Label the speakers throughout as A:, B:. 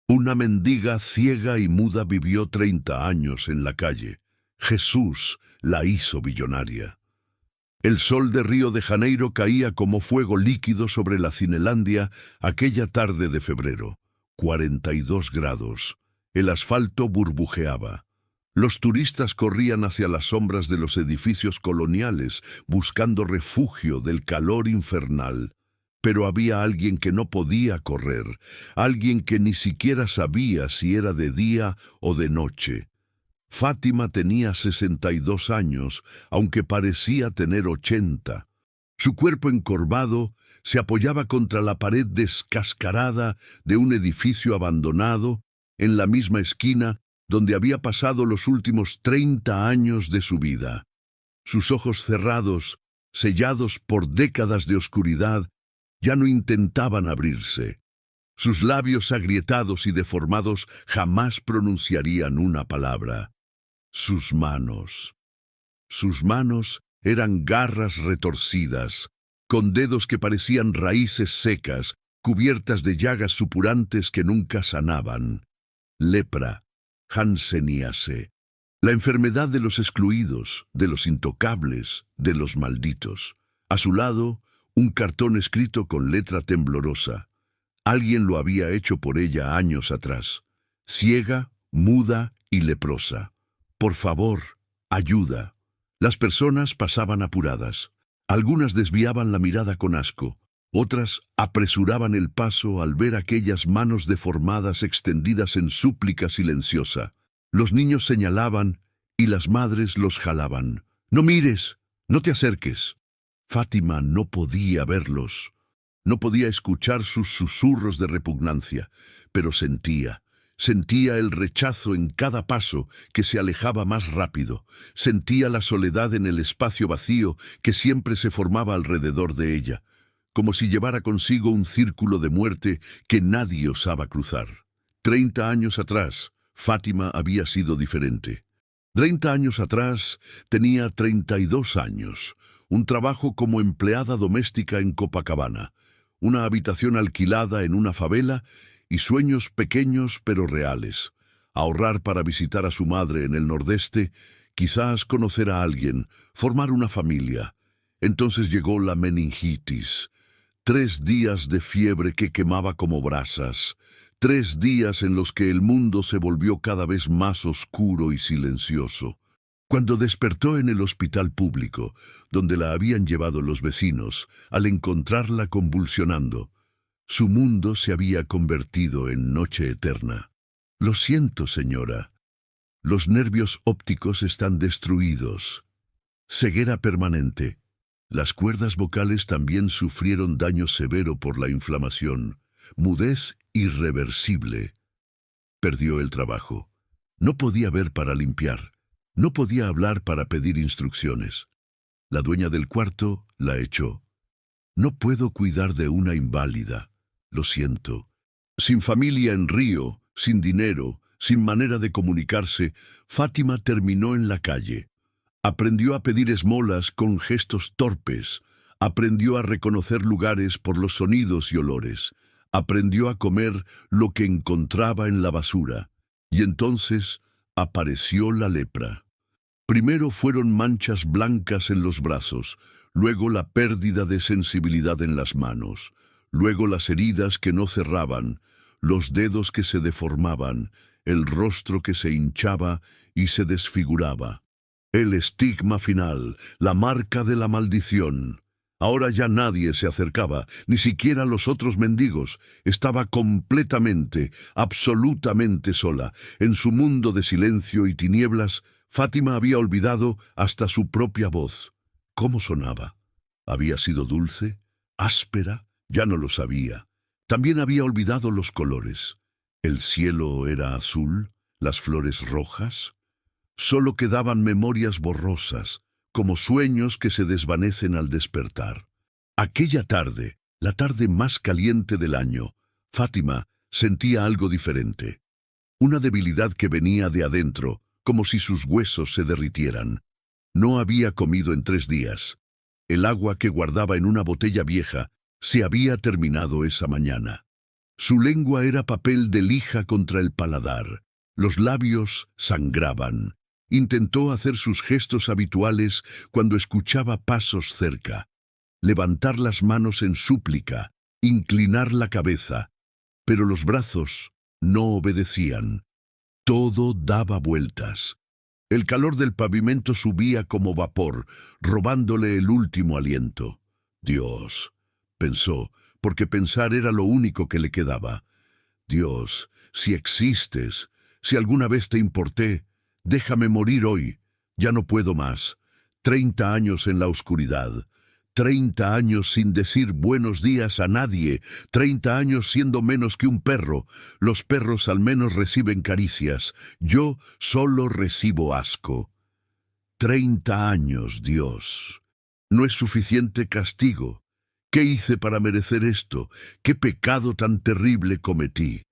A: Una mendiga ciega y muda vivió 30 años en la calle. Jesús la hizo billonaria. El sol de Río de Janeiro caía como fuego líquido sobre la Cinelandia aquella tarde de febrero. 42 grados. El asfalto burbujeaba. Los turistas corrían hacia las sombras de los edificios coloniales, buscando refugio del calor infernal. Pero había alguien que no podía correr, alguien que ni siquiera sabía si era de día o de noche. Fátima tenía 62 años, aunque parecía tener 80. Su cuerpo encorvado se apoyaba contra la pared descascarada de un edificio abandonado, en la misma esquina donde había pasado los últimos 30 años de su vida. Sus ojos cerrados, sellados por décadas de oscuridad, ya no intentaban abrirse. Sus labios agrietados y deformados jamás pronunciarían una palabra. Sus manos. Sus manos eran garras retorcidas, con dedos que parecían raíces secas, cubiertas de llagas supurantes que nunca sanaban. Lepra, hanseníase, la enfermedad de los excluidos, de los intocables, de los malditos. A su lado, un cartón escrito con letra temblorosa. Alguien lo había hecho por ella años atrás. Ciega, muda y leprosa. Por favor, ayuda. Las personas pasaban apuradas. Algunas desviaban la mirada con asco. Otras apresuraban el paso al ver aquellas manos deformadas extendidas en súplica silenciosa. Los niños señalaban y las madres los jalaban. «No mires, no te acerques». Fátima no podía verlos. No podía escuchar sus susurros de repugnancia, pero sentía el rechazo en cada paso que se alejaba más rápido. Sentía la soledad en el espacio vacío que siempre se formaba alrededor de ella, como si llevara consigo un círculo de muerte que nadie osaba cruzar. 30 años atrás, Fátima había sido diferente. 30 años atrás tenía 32 años, un trabajo como empleada doméstica en Copacabana, una habitación alquilada en una favela y sueños pequeños pero reales. Ahorrar para visitar a su madre en el Nordeste, quizás conocer a alguien, formar una familia. Entonces llegó la meningitis. 3 días de fiebre que quemaba como brasas. 3 días en los que el mundo se volvió cada vez más oscuro y silencioso. Cuando despertó en el hospital público, donde la habían llevado los vecinos, al encontrarla convulsionando, su mundo se había convertido en noche eterna. «Lo siento, señora. Los nervios ópticos están destruidos. Ceguera permanente. Las cuerdas vocales también sufrieron daño severo por la inflamación. Mudez irreversible». Perdió el trabajo. No podía ver para limpiar. No podía hablar para pedir instrucciones. La dueña del cuarto la echó. «No puedo cuidar de una inválida. Lo siento». Sin familia en Río, sin dinero, sin manera de comunicarse, Fátima terminó en la calle. Aprendió a pedir esmolas con gestos torpes. Aprendió a reconocer lugares por los sonidos y olores. Aprendió a comer lo que encontraba en la basura. Y entonces apareció la lepra. Primero fueron manchas blancas en los brazos, luego la pérdida de sensibilidad en las manos, luego las heridas que no cerraban, los dedos que se deformaban, el rostro que se hinchaba y se desfiguraba. El estigma final, la marca de la maldición. Ahora ya nadie se acercaba, ni siquiera los otros mendigos. Estaba completamente, absolutamente sola. En su mundo de silencio y tinieblas, Fátima había olvidado hasta su propia voz. ¿Cómo sonaba? ¿Había sido dulce? ¿Áspera? Ya no lo sabía. También había olvidado los colores. ¿El cielo era azul? ¿Las flores rojas? Solo quedaban memorias borrosas, como sueños que se desvanecen al despertar. Aquella tarde, la tarde más caliente del año, Fátima sentía algo diferente. Una debilidad que venía de adentro, como si sus huesos se derritieran. No había comido en 3 días. El agua que guardaba en una botella vieja se había terminado esa mañana. Su lengua era papel de lija contra el paladar. Los labios sangraban. Intentó hacer sus gestos habituales cuando escuchaba pasos cerca. Levantar las manos en súplica, inclinar la cabeza. Pero los brazos no obedecían. Todo daba vueltas. El calor del pavimento subía como vapor, robándole el último aliento. Dios, pensó, porque pensar era lo único que le quedaba. Dios, si existes, si alguna vez te importé, déjame morir hoy. Ya no puedo más. 30 años en la oscuridad. 30 años sin decir buenos días a nadie, 30 años siendo menos que un perro. Los perros al menos reciben caricias, yo solo recibo asco. 30 años, Dios. No es suficiente castigo. ¿Qué hice para merecer esto? ¿Qué pecado tan terrible cometí?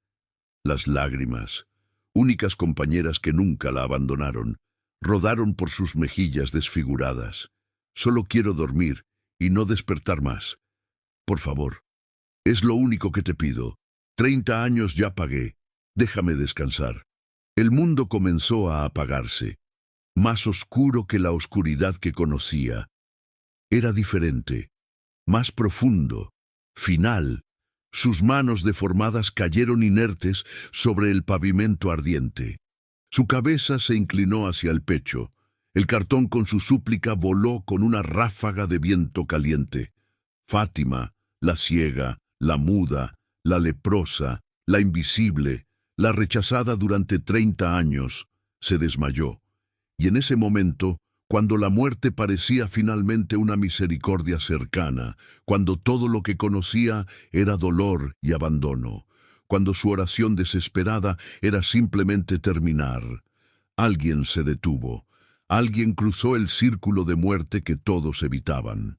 A: Las lágrimas, únicas compañeras que nunca la abandonaron, rodaron por sus mejillas desfiguradas. Solo quiero dormir y no despertar más. Por favor, es lo único que te pido. 30 años ya pagué. Déjame descansar. El mundo comenzó a apagarse, más oscuro que la oscuridad que conocía. Era diferente, más profundo, final. Sus manos deformadas cayeron inertes sobre el pavimento ardiente. Su cabeza se inclinó hacia el pecho. El cartón con su súplica voló con una ráfaga de viento caliente. Fátima, la ciega, la muda, la leprosa, la invisible, la rechazada durante 30 años, se desmayó. Y en ese momento, cuando la muerte parecía finalmente una misericordia cercana, cuando todo lo que conocía era dolor y abandono, cuando su oración desesperada era simplemente terminar, alguien se detuvo. Alguien cruzó el círculo de muerte que todos evitaban.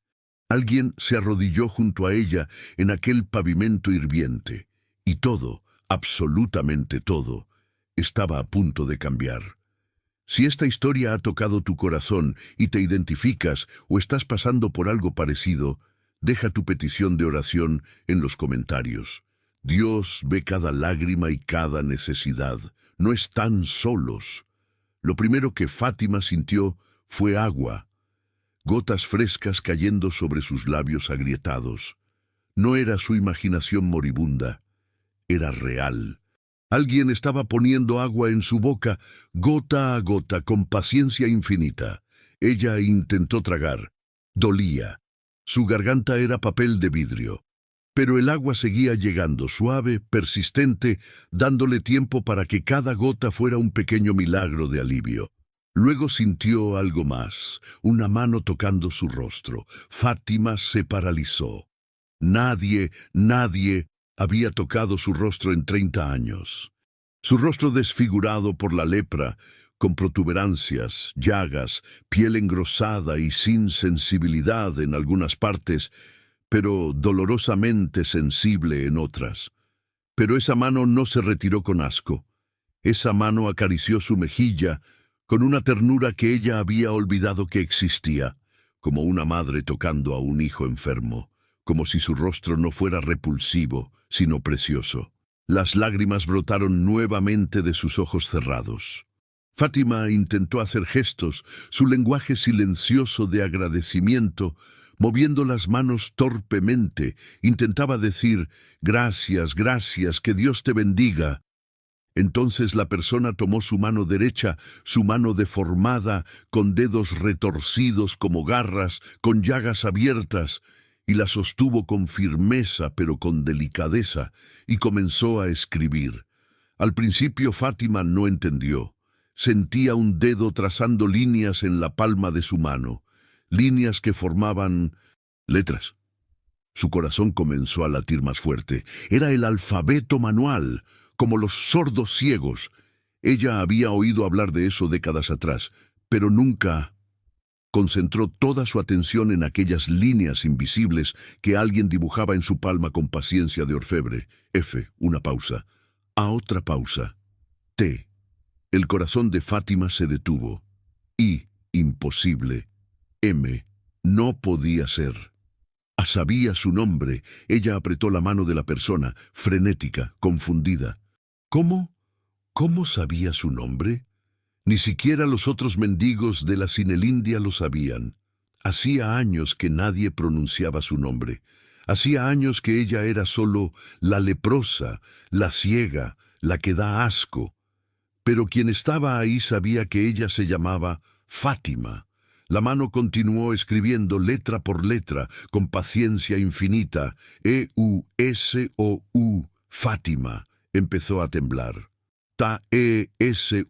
A: Alguien se arrodilló junto a ella en aquel pavimento hirviente. Y todo, absolutamente todo, estaba a punto de cambiar. Si esta historia ha tocado tu corazón y te identificas o estás pasando por algo parecido, deja tu petición de oración en los comentarios. Dios ve cada lágrima y cada necesidad. No están solos. Lo primero que Fátima sintió fue agua, gotas frescas cayendo sobre sus labios agrietados. No era su imaginación moribunda, era real. Alguien estaba poniendo agua en su boca, gota a gota, con paciencia infinita. Ella intentó tragar. Dolía. Su garganta era papel de vidrio. Pero el agua seguía llegando, suave, persistente, dándole tiempo para que cada gota fuera un pequeño milagro de alivio. Luego sintió algo más, una mano tocando su rostro. Fátima se paralizó. Nadie había tocado su rostro en 30 años. Su rostro desfigurado por la lepra, con protuberancias, llagas, piel engrosada y sin sensibilidad en algunas partes, pero dolorosamente sensible en otras. Pero esa mano no se retiró con asco. Esa mano acarició su mejilla con una ternura que ella había olvidado que existía, como una madre tocando a un hijo enfermo, como si su rostro no fuera repulsivo, sino precioso. Las lágrimas brotaron nuevamente de sus ojos cerrados. Fátima intentó hacer gestos, su lenguaje silencioso de agradecimiento, moviendo las manos torpemente, intentaba decir, gracias, gracias, que Dios te bendiga. Entonces la persona tomó su mano derecha, su mano deformada, con dedos retorcidos como garras, con llagas abiertas, y la sostuvo con firmeza pero con delicadeza, y comenzó a escribir. Al principio Fátima no entendió. Sentía un dedo trazando líneas en la palma de su mano, líneas que formaban letras. Su corazón comenzó a latir más fuerte. Era el alfabeto manual, como los sordos ciegos. Ella había oído hablar de eso décadas atrás, pero nunca concentró toda su atención en aquellas líneas invisibles que alguien dibujaba en su palma con paciencia de orfebre. F, una pausa. A otra pausa. T. El corazón de Fátima se detuvo. I, imposible. M, no podía ser. Sabía su nombre. Ella apretó la mano de la persona, frenética, confundida. ¿Cómo? ¿Cómo sabía su nombre? Ni siquiera los otros mendigos de la Cinelindia lo sabían. Hacía años que nadie pronunciaba su nombre. Hacía años que ella era solo la leprosa, la ciega, la que da asco. Pero quien estaba ahí sabía que ella se llamaba Fátima. La mano continuó escribiendo letra por letra, con paciencia infinita. E-U-S-O-U, Fátima. Empezó a temblar. Ta-E-S-U-S.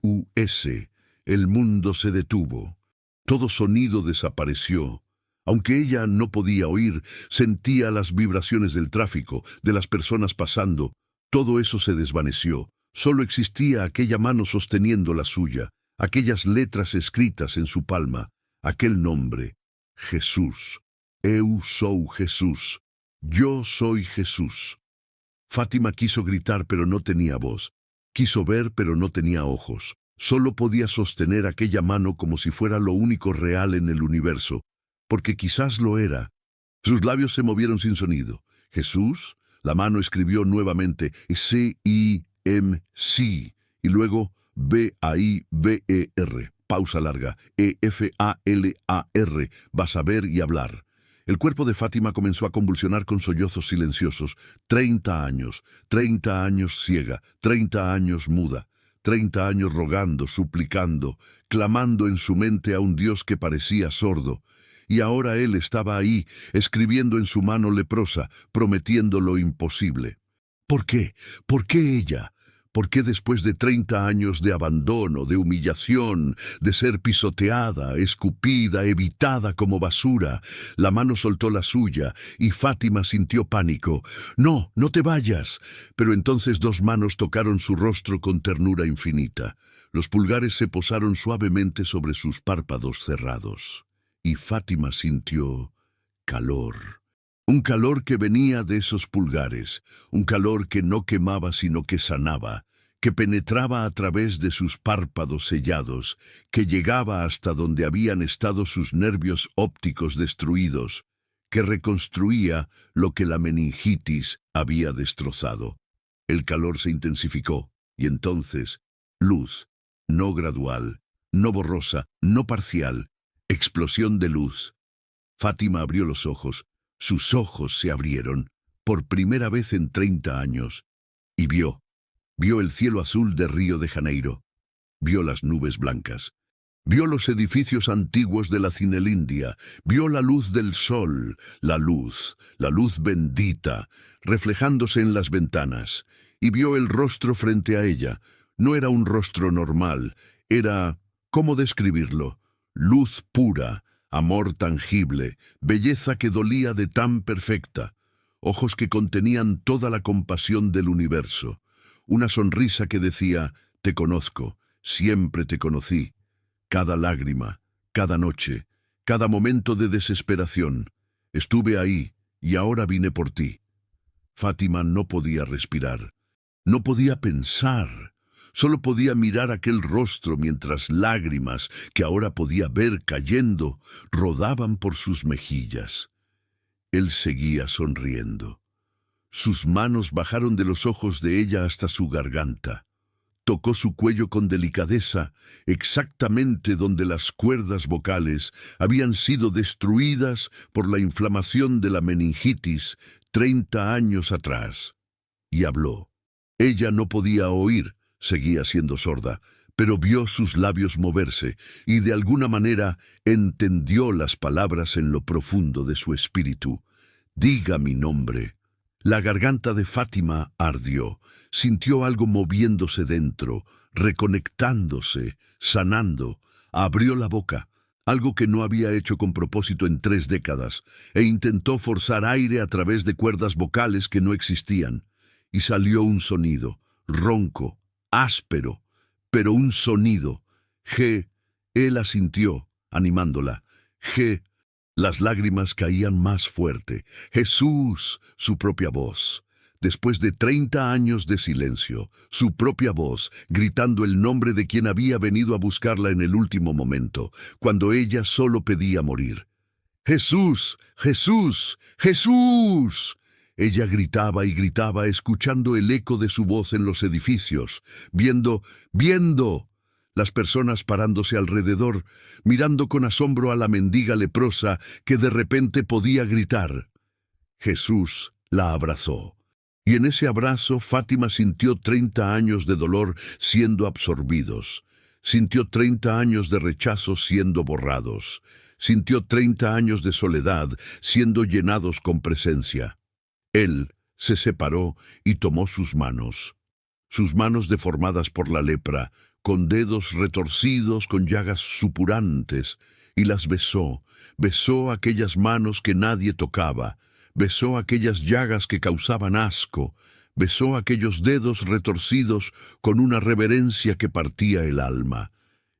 A: El mundo se detuvo. Todo sonido desapareció. Aunque ella no podía oír, sentía las vibraciones del tráfico, de las personas pasando. Todo eso se desvaneció. Solo existía aquella mano sosteniendo la suya, aquellas letras escritas en su palma, aquel nombre, Jesús. Eu sou Jesús. Yo soy Jesús. Fátima quiso gritar, pero no tenía voz. Quiso ver, pero no tenía ojos. Solo podía sostener aquella mano como si fuera lo único real en el universo, porque quizás lo era. Sus labios se movieron sin sonido. Jesús, la mano escribió nuevamente C-I-M-C y luego B-A-I-B-E-R, pausa larga, E-F-A-L-A-R, vas a ver y hablar. El cuerpo de Fátima comenzó a convulsionar con sollozos silenciosos. 30 años ciega, 30 años muda, 30 años rogando, suplicando, clamando en su mente a un Dios que parecía sordo. Y ahora él estaba ahí, escribiendo en su mano leprosa, prometiendo lo imposible. ¿Por qué? ¿Por qué ella? ¿Por qué después de 30 años de abandono, de humillación, de ser pisoteada, escupida, evitada como basura, la mano soltó la suya y Fátima sintió pánico? «No, no te vayas». Pero entonces dos manos tocaron su rostro con ternura infinita. Los pulgares se posaron suavemente sobre sus párpados cerrados. Y Fátima sintió calor. Un calor que venía de esos pulgares, un calor que no quemaba sino que sanaba, que penetraba a través de sus párpados sellados, que llegaba hasta donde habían estado sus nervios ópticos destruidos, que reconstruía lo que la meningitis había destrozado. El calor se intensificó, y entonces, luz, no gradual, no borrosa, no parcial, explosión de luz. Fátima abrió los ojos. Sus ojos se abrieron, por primera vez en 30 años, y vio el cielo azul de Río de Janeiro, vio las nubes blancas, vio los edificios antiguos de la Cinelindia, vio la luz del sol, la luz bendita, reflejándose en las ventanas, y vio el rostro frente a ella. No era un rostro normal, era, ¿cómo describirlo? Luz pura, amor tangible, belleza que dolía de tan perfecta, ojos que contenían toda la compasión del universo, una sonrisa que decía, te conozco, siempre te conocí, cada lágrima, cada noche, cada momento de desesperación, estuve ahí y ahora vine por ti. Fátima no podía respirar, no podía pensar. Solo podía mirar aquel rostro mientras lágrimas, que ahora podía ver cayendo, rodaban por sus mejillas. Él seguía sonriendo. Sus manos bajaron de los ojos de ella hasta su garganta. Tocó su cuello con delicadeza, exactamente donde las cuerdas vocales habían sido destruidas por la inflamación de la meningitis 30 años atrás. Y habló. Ella no podía oír. Seguía siendo sorda, pero vio sus labios moverse y de alguna manera entendió las palabras en lo profundo de su espíritu. Diga mi nombre. La garganta de Fátima ardió, sintió algo moviéndose dentro, reconectándose, sanando. Abrió la boca, algo que no había hecho con propósito en 3 décadas, e intentó forzar aire a través de cuerdas vocales que no existían. Y salió un sonido, ronco, áspero, pero un sonido. G. Él asintió, animándola. G. Las lágrimas caían más fuerte. Jesús, su propia voz. Después de 30 años de silencio, su propia voz, gritando el nombre de quien había venido a buscarla en el último momento, cuando ella solo pedía morir. ¡Jesús! ¡Jesús! ¡Jesús! Ella gritaba y gritaba, escuchando el eco de su voz en los edificios, viendo las personas parándose alrededor, mirando con asombro a la mendiga leprosa que de repente podía gritar. Jesús la abrazó. Y en ese abrazo Fátima sintió 30 años de dolor siendo absorbidos. Sintió 30 años de rechazo siendo borrados. Sintió 30 años de soledad siendo llenados con presencia. Él se separó y tomó sus manos deformadas por la lepra, con dedos retorcidos, con llagas supurantes, y las besó aquellas manos que nadie tocaba, besó aquellas llagas que causaban asco, besó aquellos dedos retorcidos con una reverencia que partía el alma,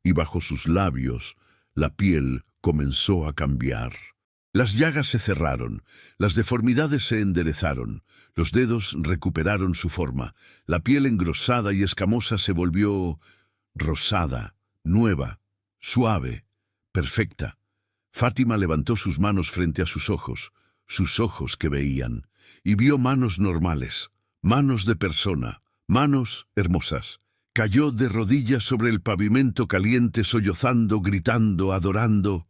A: y bajo sus labios la piel comenzó a cambiar. Las llagas se cerraron, las deformidades se enderezaron, los dedos recuperaron su forma, la piel engrosada y escamosa se volvió rosada, nueva, suave, perfecta. Fátima levantó sus manos frente a sus ojos que veían, y vio manos normales, manos de persona, manos hermosas. Cayó de rodillas sobre el pavimento caliente, sollozando, gritando, adorando.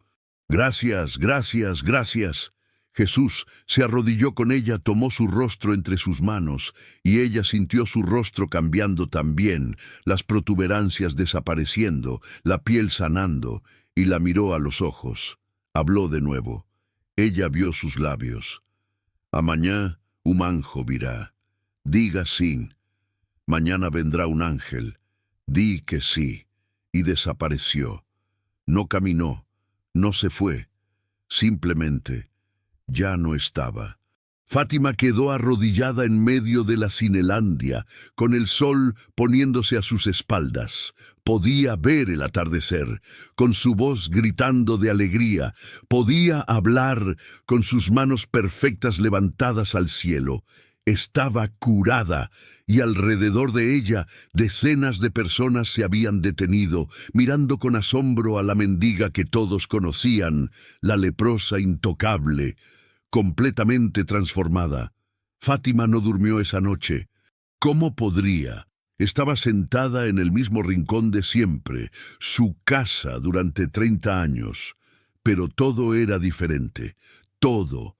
A: «Gracias, gracias, gracias». Jesús se arrodilló con ella, tomó su rostro entre sus manos, y ella sintió su rostro cambiando también, las protuberancias desapareciendo, la piel sanando, y la miró a los ojos. Habló de nuevo. Ella vio sus labios. «Amañá un anjo virá. Diga sí. Mañana vendrá un ángel. Di que sí». Y desapareció. No caminó. No se fue, simplemente ya no estaba. Fátima quedó arrodillada en medio de la Cinelandia, con el sol poniéndose a sus espaldas. Podía ver el atardecer, con su voz gritando de alegría. Podía hablar con sus manos perfectas levantadas al cielo. Estaba curada, y alrededor de ella decenas de personas se habían detenido, mirando con asombro a la mendiga que todos conocían, la leprosa intocable, completamente transformada. Fátima no durmió esa noche. ¿Cómo podría? Estaba sentada en el mismo rincón de siempre, su casa durante 30 años. Pero todo era diferente. Todo.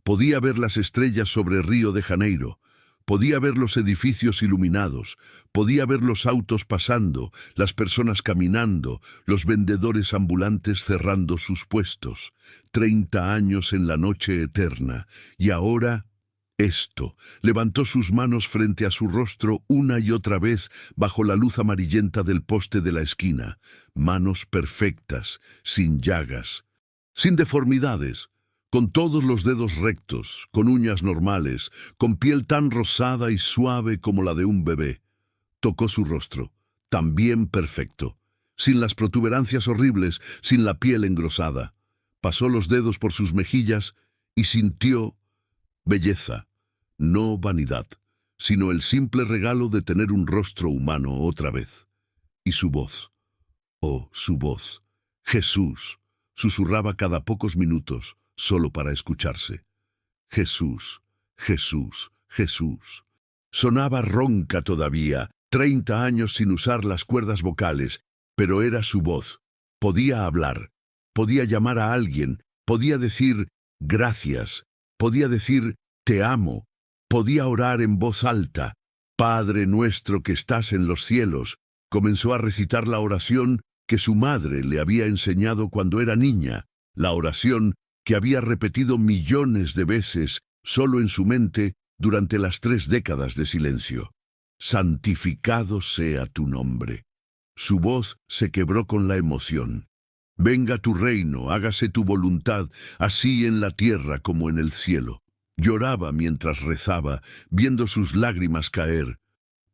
A: Podía ver las estrellas sobre Río de Janeiro, podía ver los edificios iluminados, podía ver los autos pasando, las personas caminando, los vendedores ambulantes cerrando sus puestos. 30 años en la noche eterna, y ahora esto. Levantó sus manos frente a su rostro una y otra vez bajo la luz amarillenta del poste de la esquina. Manos perfectas, sin llagas, sin deformidades, con todos los dedos rectos, con uñas normales, con piel tan rosada y suave como la de un bebé. Tocó su rostro, también perfecto, sin las protuberancias horribles, sin la piel engrosada. Pasó los dedos por sus mejillas y sintió belleza, no vanidad, sino el simple regalo de tener un rostro humano otra vez. Y su voz, oh, su voz, Jesús, susurraba cada pocos minutos, solo para escucharse. Jesús, Jesús, Jesús. Sonaba ronca todavía, 30 años sin usar las cuerdas vocales, pero era su voz. Podía hablar, podía llamar a alguien, podía decir gracias, podía decir te amo, podía orar en voz alta. Padre nuestro que estás en los cielos. Comenzó a recitar la oración que su madre le había enseñado cuando era niña, la oración que había repetido millones de veces solo en su mente durante las 3 décadas de silencio. Santificado sea tu nombre. Su voz se quebró con la emoción. Venga tu reino, hágase tu voluntad, así en la tierra como en el cielo. Lloraba mientras rezaba, viendo sus lágrimas caer.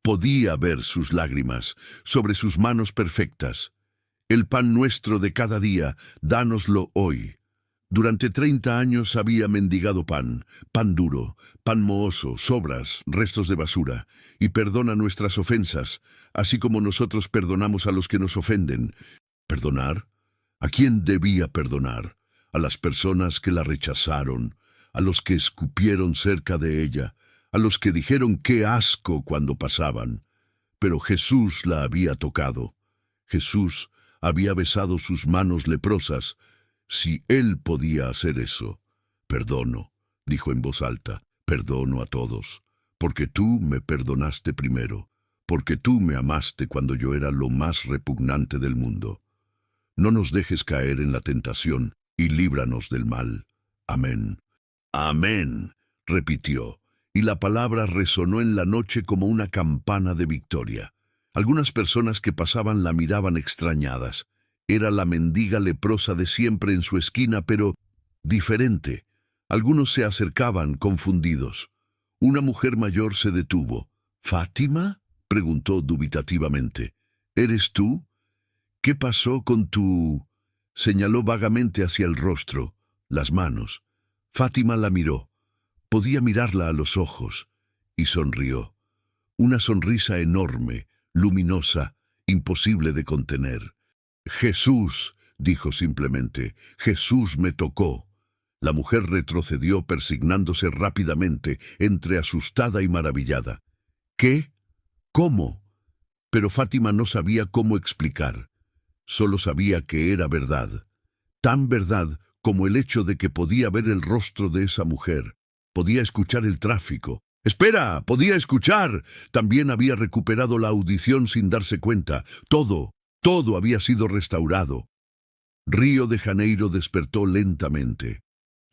A: Podía ver sus lágrimas sobre sus manos perfectas. El pan nuestro de cada día, dánoslo hoy. Durante 30 años había mendigado pan duro, pan mohoso, sobras, restos de basura, y perdona nuestras ofensas, así como nosotros perdonamos a los que nos ofenden. ¿Perdonar? ¿A quién debía perdonar? a las personas que la rechazaron, a los que escupieron cerca de ella, a los que dijeron qué asco cuando pasaban. Pero Jesús la había tocado. Jesús había besado sus manos leprosas. Si él podía hacer eso, perdono, dijo en voz alta, perdono a todos, porque tú me perdonaste primero, porque tú me amaste cuando yo era lo más repugnante del mundo. No nos dejes caer en la tentación y líbranos del mal. Amén. Amén, repitió, y la palabra resonó en la noche como una campana de victoria. Algunas personas que pasaban la miraban extrañadas. Era la mendiga leprosa de siempre en su esquina, pero diferente. Algunos se acercaban, confundidos. Una mujer mayor se detuvo. «¿Fátima?», preguntó dubitativamente. «¿Eres tú? ¿Qué pasó con tu...?» Señaló vagamente hacia el rostro, las manos. Fátima la miró. Podía mirarla a los ojos, y sonrió. Una sonrisa enorme, luminosa, imposible de contener. «Jesús», dijo simplemente, «Jesús me tocó». La mujer retrocedió persignándose rápidamente, entre asustada y maravillada. «¿Qué? ¿Cómo?». Pero Fátima no sabía cómo explicar. Solo sabía que era verdad. Tan verdad como el hecho de que podía ver el rostro de esa mujer. Podía escuchar el tráfico. ¡Espera! ¡Podía escuchar! También había recuperado la audición sin darse cuenta. Todo había sido restaurado. Río de Janeiro despertó lentamente.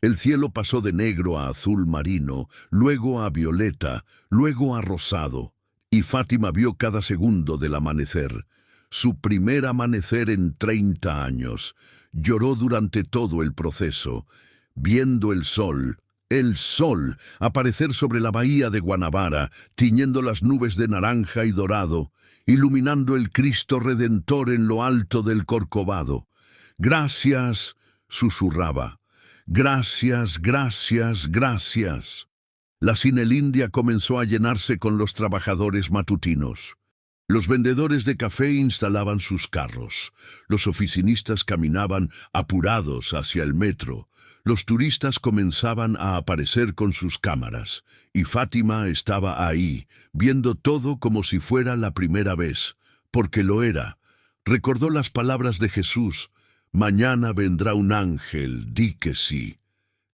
A: El cielo pasó de negro a azul marino, luego a violeta, luego a rosado, y Fátima vio cada segundo del amanecer. Su primer amanecer en 30 años. Lloró durante todo el proceso, viendo el sol, aparecer sobre la bahía de Guanabara, tiñendo las nubes de naranja y dorado, iluminando el Cristo Redentor en lo alto del Corcovado. «Gracias», susurraba. «Gracias, gracias, gracias». La Cinelindia comenzó a llenarse con los trabajadores matutinos. Los vendedores de café instalaban sus carros. Los oficinistas caminaban apurados hacia el metro. Los turistas comenzaban a aparecer con sus cámaras. Y Fátima estaba ahí, viendo todo como si fuera la primera vez. Porque lo era. Recordó las palabras de Jesús. «Mañana vendrá un ángel, di que sí».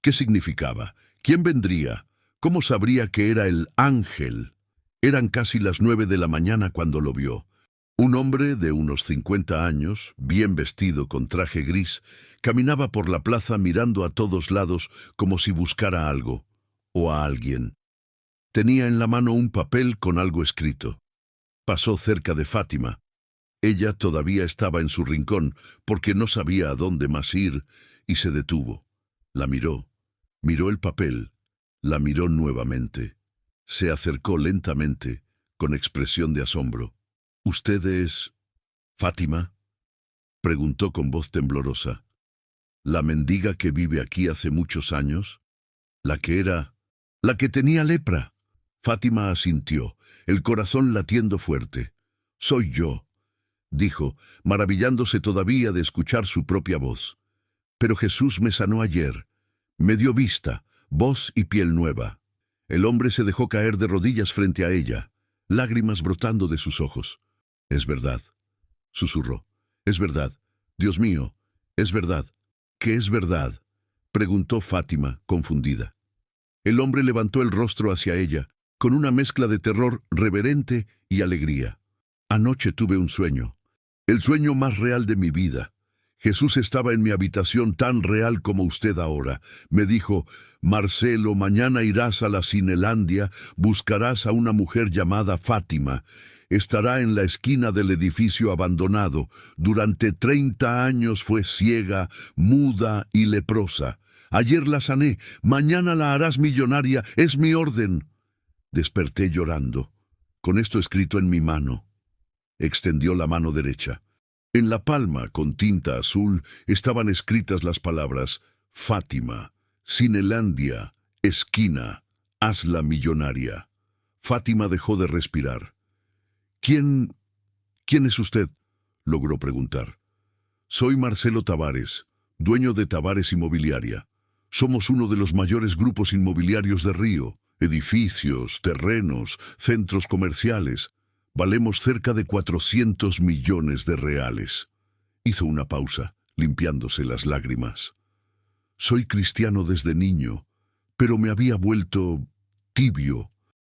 A: ¿Qué significaba? ¿Quién vendría? ¿Cómo sabría que era el ángel? Eran casi las 9 de la mañana cuando lo vio. Un hombre de unos 50 años, bien vestido con traje gris, caminaba por la plaza mirando a todos lados como si buscara algo, o a alguien. Tenía en la mano un papel con algo escrito. Pasó cerca de Fátima. Ella todavía estaba en su rincón, porque no sabía a dónde más ir, y se detuvo. La miró el papel, la miró nuevamente. Se acercó lentamente, con expresión de asombro. «¿Usted es Fátima?», preguntó con voz temblorosa. «¿La mendiga que vive aquí hace muchos años? ¿La que tenía lepra?». Fátima asintió, el corazón latiendo fuerte. «Soy yo», dijo, maravillándose todavía de escuchar su propia voz. «Pero Jesús me sanó ayer. Me dio vista, voz y piel nueva». El hombre se dejó caer de rodillas frente a ella, lágrimas brotando de sus ojos. «Es verdad», susurró. «Es verdad. Dios mío, es verdad». «¿Qué es verdad?», preguntó Fátima, confundida. El hombre levantó el rostro hacia ella, con una mezcla de terror reverente y alegría. «Anoche tuve un sueño, el sueño más real de mi vida. Jesús estaba en mi habitación tan real como usted ahora. Me dijo, Marcelo, mañana irás a la Cinelandia, buscarás a una mujer llamada Fátima. Estará en la esquina del edificio abandonado. Durante 30 años fue ciega, muda y leprosa. Ayer la sané, mañana la harás millonaria, es mi orden». Desperté llorando, con esto escrito en mi mano. Extendió la mano derecha. En la palma, con tinta azul, estaban escritas las palabras Fátima, Cinelandia, esquina, hazla millonaria. Fátima dejó de respirar. ¿Quién es usted?», logró preguntar. «Soy Marcelo Tavares. dueño de Tavares Inmobiliaria. Somos uno de los mayores grupos inmobiliarios de Río. Edificios, terrenos, centros comerciales. Valemos cerca de 400 millones de reales. Hizo una pausa, limpiándose las lágrimas. Soy cristiano desde niño, pero me había vuelto tibio.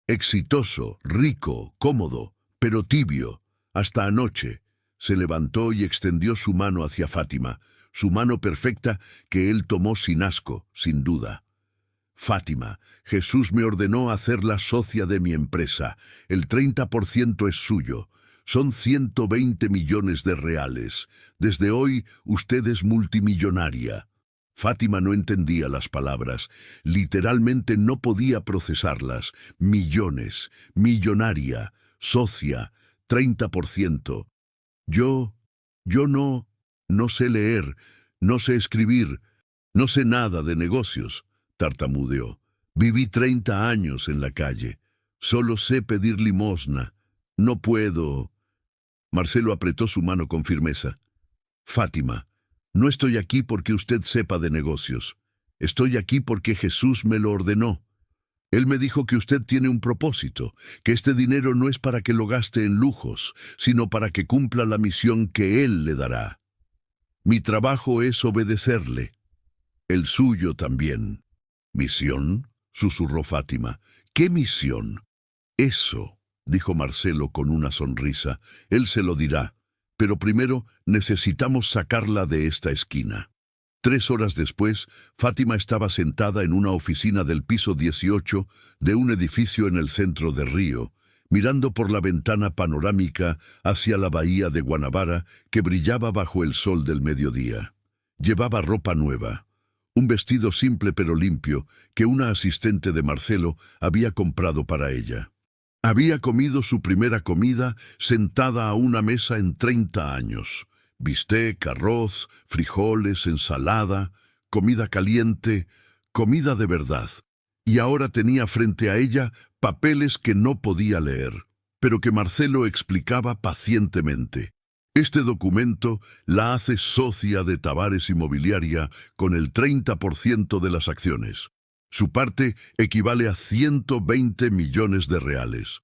A: Exitoso, rico, cómodo, pero tibio. Hasta anoche. Se levantó y extendió su mano hacia Fátima, su mano perfecta que él tomó sin asco, sin duda. Fátima, Jesús me ordenó hacerla socia de mi empresa. El 30% es suyo. Son 120 millones de reales. Desde hoy usted es multimillonaria. Fátima no entendía las palabras. Literalmente no podía procesarlas. Millones, millonaria, socia, 30%. Yo no sé leer, no sé escribir, no sé nada de negocios, tartamudeó. Viví 30 años en la calle. Solo sé pedir limosna. No puedo. Marcelo apretó su mano con firmeza. Fátima, no estoy aquí porque usted sepa de negocios. Estoy aquí porque Jesús me lo ordenó. Él me dijo que usted tiene un propósito, que este dinero no es para que lo gaste en lujos, sino para que cumpla la misión que Él le dará. Mi trabajo es obedecerle. El suyo también. ¿Misión?, susurró Fátima. ¿Qué misión? Eso, dijo Marcelo con una sonrisa. Él se lo dirá. Pero primero necesitamos sacarla de esta esquina. 3 horas después, Fátima estaba sentada en una oficina del piso 18 de un edificio en el centro de Río, mirando por la ventana panorámica hacia la bahía de Guanabara que brillaba bajo el sol del mediodía. Llevaba ropa nueva, un vestido simple pero limpio que una asistente de Marcelo había comprado para ella. Había comido su primera comida sentada a una mesa en 30 años. Bistec, arroz, frijoles, ensalada, comida caliente, comida de verdad. Y ahora tenía frente a ella papeles que no podía leer, pero que Marcelo explicaba pacientemente. Este documento la hace socia de Tavares Inmobiliaria con el 30% de las acciones. Su parte equivale a 120 millones de reales.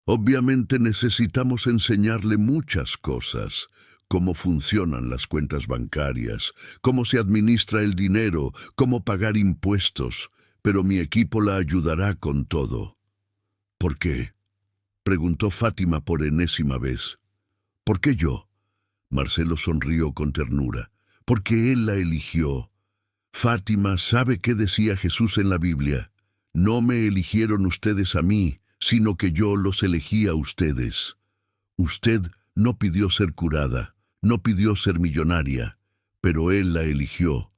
A: Obviamente necesitamos enseñarle muchas cosas. Cómo funcionan las cuentas bancarias, cómo se administra el dinero, cómo pagar impuestos, pero mi equipo la ayudará con todo. ¿Por qué?, preguntó Fátima por enésima vez. ¿Por qué yo? Marcelo sonrió con ternura. Porque él la eligió. Fátima, ¿sabe qué decía Jesús en la Biblia? No me eligieron ustedes a mí, sino que yo los elegí a ustedes. Usted no pidió ser curada. No pidió ser millonaria, pero él la eligió.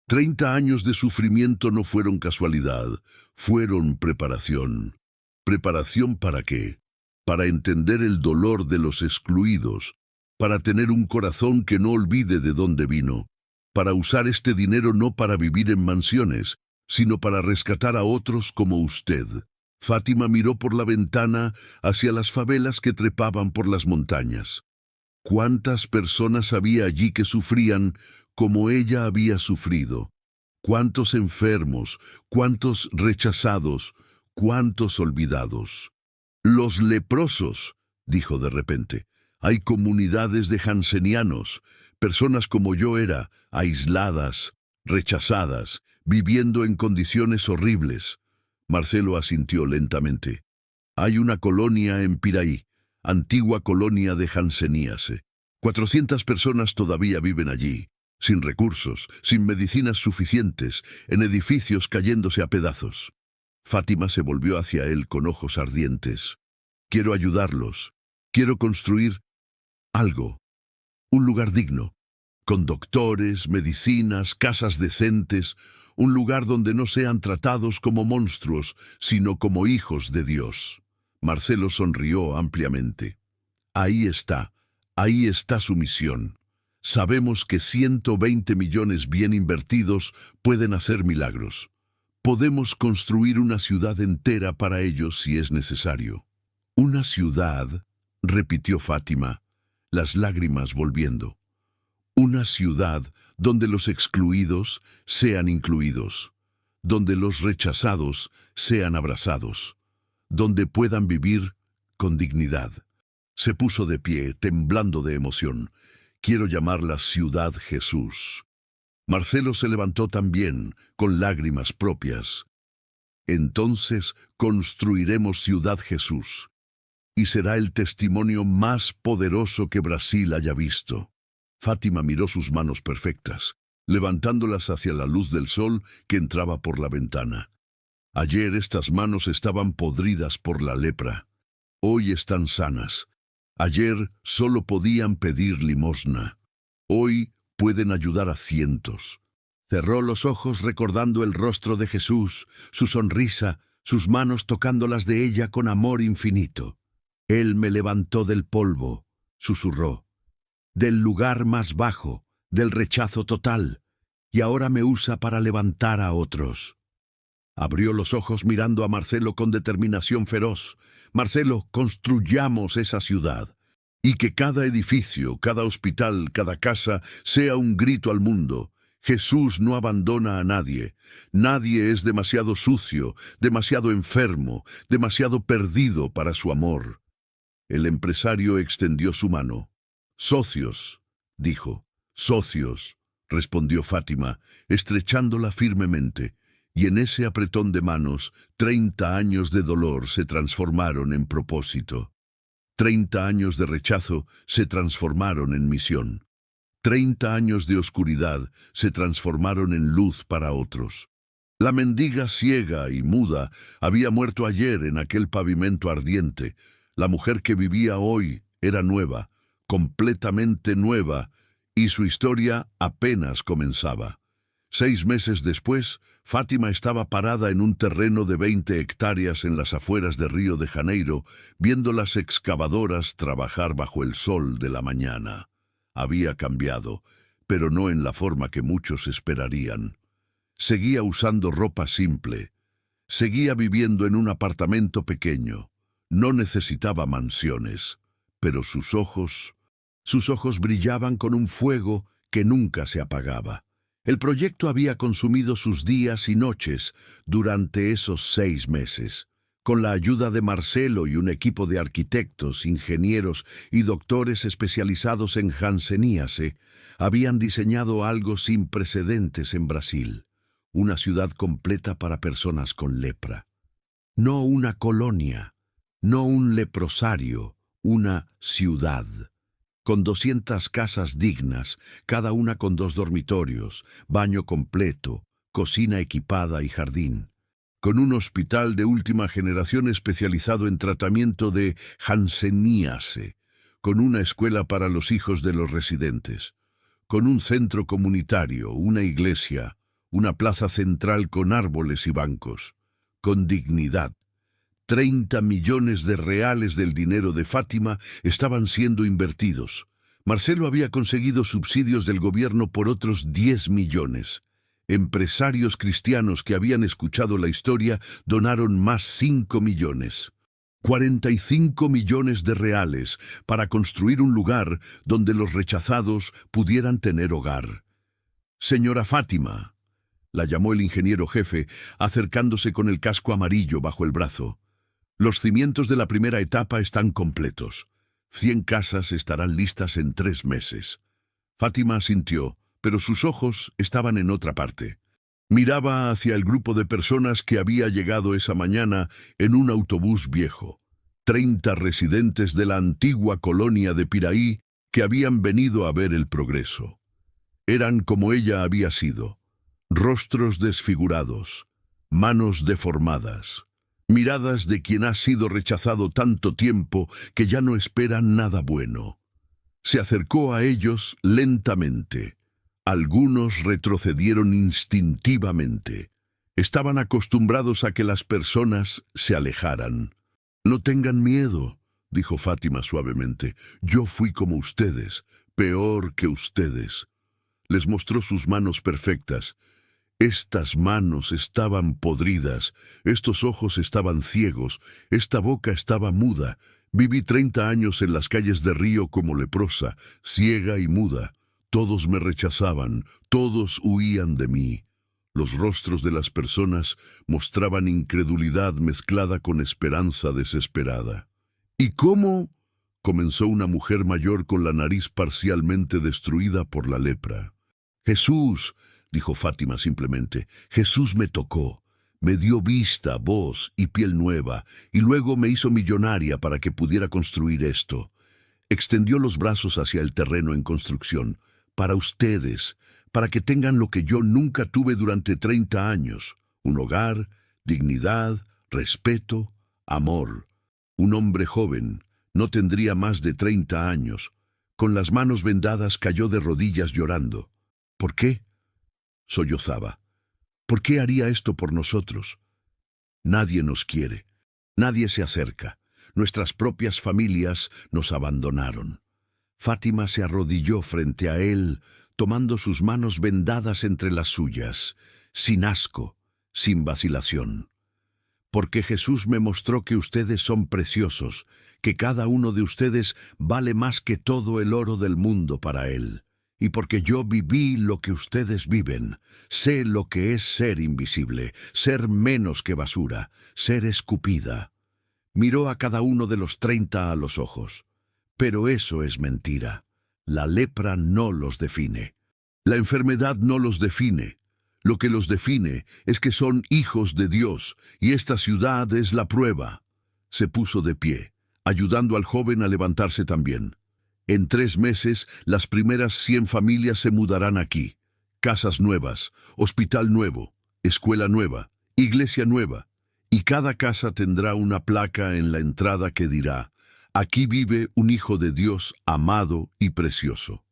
A: 30 años de sufrimiento no fueron casualidad, fueron preparación. ¿Preparación para qué? Para entender el dolor de los excluidos, para tener un corazón que no olvide de dónde vino, para usar este dinero no para vivir en mansiones, sino para rescatar a otros como usted. Fátima miró por la ventana hacia las favelas que trepaban por las montañas. ¿Cuántas personas había allí que sufrían como ella había sufrido? ¿Cuántos enfermos? ¿Cuántos rechazados? ¿Cuántos olvidados? Los leprosos, dijo de repente. Hay comunidades de jansenianos, personas como yo era, aisladas, rechazadas, viviendo en condiciones horribles. Marcelo asintió lentamente. Hay una colonia en Piraí, antigua colonia de janseníase. 400 personas todavía viven allí, sin recursos, sin medicinas suficientes, en edificios cayéndose a pedazos. Fátima se volvió hacia él con ojos ardientes. Quiero ayudarlos. Quiero construir algo. Un lugar digno, con doctores, medicinas, casas decentes, un lugar donde no sean tratados como monstruos, sino como hijos de Dios. Marcelo sonrió ampliamente. Ahí está su misión. Sabemos que 120 millones bien invertidos pueden hacer milagros. Podemos construir una ciudad entera para ellos si es necesario. Una ciudad, repitió Fátima, las lágrimas volviendo. Una ciudad donde los excluidos sean incluidos, donde los rechazados sean abrazados, donde puedan vivir con dignidad. Se puso de pie, temblando de emoción. Quiero llamarla Ciudad Jesús. Marcelo se levantó también, con lágrimas propias. Entonces construiremos Ciudad Jesús, y será el testimonio más poderoso que Brasil haya visto. Fátima miró sus manos perfectas, levantándolas hacia la luz del sol que entraba por la ventana. Ayer estas manos estaban podridas por la lepra. Hoy están sanas. Ayer solo podían pedir limosna. Hoy pueden ayudar a cientos. Cerró los ojos recordando el rostro de Jesús, su sonrisa, sus manos tocándolas de ella con amor infinito. Él me levantó del polvo, susurró, del lugar más bajo, del rechazo total, y ahora me usa para levantar a otros. Abrió los ojos mirando a Marcelo con determinación feroz. Marcelo, construyamos esa ciudad. Y que cada edificio, cada hospital, cada casa sea un grito al mundo. Jesús no abandona a nadie. Nadie es demasiado sucio, demasiado enfermo, demasiado perdido para su amor. El empresario extendió su mano. «Socios», dijo. «Socios», respondió Fátima, estrechándola firmemente. Y en ese apretón de manos, 30 años de dolor se transformaron en propósito. 30 años de rechazo se transformaron en misión. 30 años de oscuridad se transformaron en luz para otros. La mendiga ciega y muda había muerto ayer en aquel pavimento ardiente. La mujer que vivía hoy era nueva, completamente nueva, y su historia apenas comenzaba. 6 meses después, Fátima estaba parada en un terreno de 20 hectáreas en las afueras de Río de Janeiro, viendo las excavadoras trabajar bajo el sol de la mañana. Había cambiado, pero no en la forma que muchos esperarían. Seguía usando ropa simple. Seguía viviendo en un apartamento pequeño. No necesitaba mansiones, pero sus ojos brillaban con un fuego que nunca se apagaba. El proyecto había consumido sus días y noches durante esos 6 meses. Con la ayuda de Marcelo y un equipo de arquitectos, ingenieros y doctores especializados en janseníase, habían diseñado algo sin precedentes en Brasil. Una ciudad completa para personas con lepra. No una colonia, no un leprosario, una ciudad. Con 200 casas dignas, cada una con 2 dormitorios, baño completo, cocina equipada y jardín. Con un hospital de última generación especializado en tratamiento de janseníase, con una escuela para los hijos de los residentes, con un centro comunitario, una iglesia, una plaza central con árboles y bancos, con dignidad. 30 millones de reales del dinero de Fátima estaban siendo invertidos. Marcelo había conseguido subsidios del gobierno por otros 10 millones. Empresarios cristianos que habían escuchado la historia donaron más 5 millones. 45 millones de reales para construir un lugar donde los rechazados pudieran tener hogar. «Señora Fátima», la llamó el ingeniero jefe, acercándose con el casco amarillo bajo el brazo. «Los cimientos de la primera etapa están completos. 100 casas estarán listas en 3 meses». Fátima asintió, pero sus ojos estaban en otra parte. Miraba hacia el grupo de personas que había llegado esa mañana en un autobús viejo. 30 residentes de la antigua colonia de Piraí que habían venido a ver el progreso. Eran como ella había sido. Rostros desfigurados, manos deformadas. Miradas de quien ha sido rechazado tanto tiempo que ya no espera nada bueno. Se acercó a ellos lentamente. Algunos retrocedieron instintivamente. Estaban acostumbrados a que las personas se alejaran. «No tengan miedo», dijo Fátima suavemente. «Yo fui como ustedes, peor que ustedes». Les mostró sus manos perfectas. Estas manos estaban podridas, estos ojos estaban ciegos, esta boca estaba muda. Viví 30 años en las calles de Río como leprosa, ciega y muda. Todos me rechazaban, todos huían de mí. Los rostros de las personas mostraban incredulidad mezclada con esperanza desesperada. ¿Y cómo? Comenzó una mujer mayor con la nariz parcialmente destruida por la lepra. Jesús, dijo Fátima simplemente, Jesús me tocó, me dio vista, voz y piel nueva, y luego me hizo millonaria para que pudiera construir esto. Extendió los brazos hacia el terreno en construcción, para ustedes, para que tengan lo que yo nunca tuve durante 30 años, un hogar, dignidad, respeto, amor. Un hombre joven, no tendría más de 30 años, con las manos vendadas cayó de rodillas llorando. ¿Por qué? Sollozaba. ¿Por qué haría esto por nosotros? Nadie nos quiere, nadie se acerca, nuestras propias familias nos abandonaron. Fátima se arrodilló frente a él, tomando sus manos vendadas entre las suyas, sin asco, sin vacilación. Porque Jesús me mostró que ustedes son preciosos, que cada uno de ustedes vale más que todo el oro del mundo para Él. Y porque yo viví lo que ustedes viven, sé lo que es ser invisible, ser menos que basura, ser escupida. Miró a cada uno de los 30 a los ojos. Pero eso es mentira. La lepra no los define. La enfermedad no los define. Lo que los define es que son hijos de Dios, y esta ciudad es la prueba. Se puso de pie, ayudando al joven a levantarse también. En 3 meses, las primeras 100 familias se mudarán aquí. Casas nuevas, hospital nuevo, escuela nueva, iglesia nueva. Y cada casa tendrá una placa en la entrada que dirá: aquí vive un hijo de Dios amado y precioso.